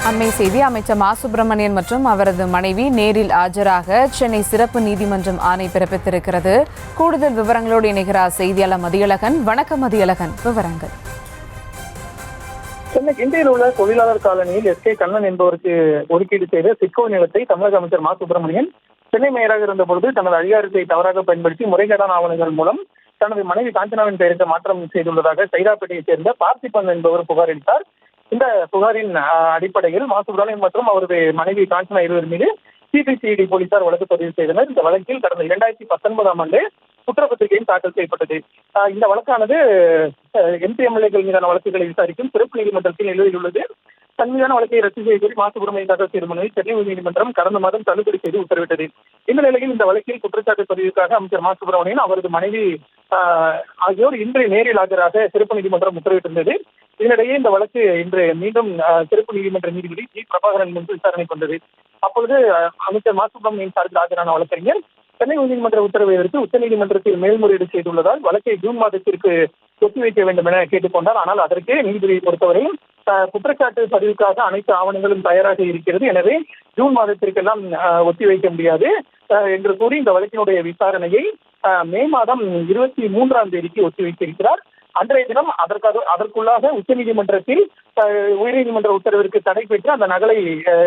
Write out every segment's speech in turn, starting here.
அண்மை செய்தி. அமைச்சர் மா சுப்பிரமணியன் மற்றும் அவரது மனைவி நேரில் ஆஜராக சென்னை சிறப்பு நீதிமன்றம் ஆணை பிறப்பித்திருக்கிறது. கூடுதல் விவரங்களோடு இணைகிறார் செய்தியாளர் மதியழகன். வணக்கம் மதியழகன், விவரங்கள். சென்னை கிண்டியில் உள்ள தொழிலாளர் காலனியில் எஸ் கே கண்ணன் என்பவருக்கு ஒதுக்கீடு செய்த சிட்கோ நிலத்தை தமிழக அமைச்சர் மா சுப்பிரமணியன் சென்னை மேயராக இருந்தபொழுது தனது அதிகாரத்தை தவறாக பயன்படுத்தி முறைகேடான ஆவணங்கள் மூலம் தனது மனைவி காஞ்சனாவின் பெயருக்கு மாற்றம் செய்துள்ளதாக சைதாப்பேட்டையைச் சேர்ந்த பார்த்திபன் என்பவர் புகாரளித்தார். இந்த புகாரின் அடிப்படையில் மா சுப்பிரமணியன் மற்றும் அவரது மனைவி காஞ்சனா இருவர் மீது சிபிசிஐடி போலீசார் வழக்கு பதிவு செய்தனர். இந்த வழக்கில் கடந்த 2019 ஆண்டு குற்றப்பத்திரிகையும் தாக்கல் செய்யப்பட்டது. இந்த வழக்கானது எம்பி எம்எல்ஏக்கள் மீதான வழக்குகளை விசாரிக்கும் சிறப்பு நீதிமன்றத்தில் நிலுவையில் உள்ளது. தன் மீதான வழக்கை ரத்து செய்ய மா சுப்பிரமணியன் தாக்கல் செய்த மனுவை சென்னை உயர்நீதிமன்றம் கடந்த மாதம் தள்ளுபடி செய்து உத்தரவிட்டது. இந்த நிலையில் இந்த வழக்கில் குற்றச்சாட்டு பதிவுக்காக அமைச்சர் மா சுப்பிரமணியன் அவரது மனைவி ஆகியோர் இன்று நேரில் ஆஜராக சிறப்பு நீதிமன்றம் உத்தரவிட்டிருந்தது. இதனிடையே இந்த வழக்கு இன்று மீண்டும் சிறப்பு நீதிமன்ற நீதிபதி ஜி பிரபாகரன் முன்பு விசாரணை கொண்டது. அப்பொழுது அமைச்சர் மா சுப்பிரமணியன் சார்பில் ஆஜரான வழக்கறிஞர் சென்னை உயர்நீதிமன்ற உத்தரவை எதிர்த்து உச்சநீதிமன்றத்தில் மேல்முறையீடு செய்துள்ளதால் வழக்கை ஜூன் மாதத்திற்கு ஒத்திவைக்க வேண்டும் என கேட்டுக்கொண்டார். ஆனால் அதற்கு நீதிபதியை பொறுத்தவரையில் குற்றச்சாட்டு பதிவுக்காக அனைத்து ஆவணங்களும் தயாராக இருக்கிறது, எனவே ஜூன் மாதத்திற்கெல்லாம் ஒத்திவைக்க முடியாது என்று கூறி இந்த வழக்கினுடைய விசாரணையை மே மாதம் 23ஆம் தேதிக்கு ஒத்திவைத்திருக்கிறார். அன்றைய தினம் அதற்குள்ளாக உச்சநீதிமன்றத்தில் உயர்நீதிமன்ற உத்தரவிற்கு தடை பெற்று அந்த நகலை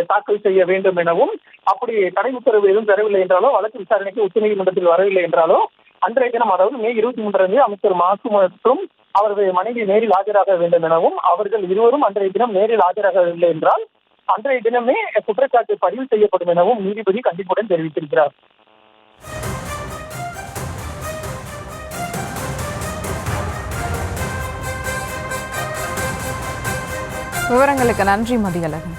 தாக்கல் செய்ய வேண்டும் எனவும், அப்படி தடை உத்தரவு எதுவும் தரவில்லை என்றாலோ வழக்கு விசாரணைக்கு உச்சநீதிமன்றத்தில் வரவில்லை என்றாலோ அன்றைய தினம், அதாவது மே 23 அமைச்சர் மாசு மற்றும் அவரது மனைவி நேரில் ஆஜராக வேண்டும் எனவும், அவர்கள் இருவரும் அன்றைய தினம் நேரில் ஆஜராகவில்லை என்றால் அன்றைய தினமே குற்றச்சாட்டு பதிவு செய்யப்படும் எனவும் நீதிபதி கண்டிப்புடன் தெரிவித்திருக்கிறார். விவரங்களுக்கு நன்றி மதியழகன்.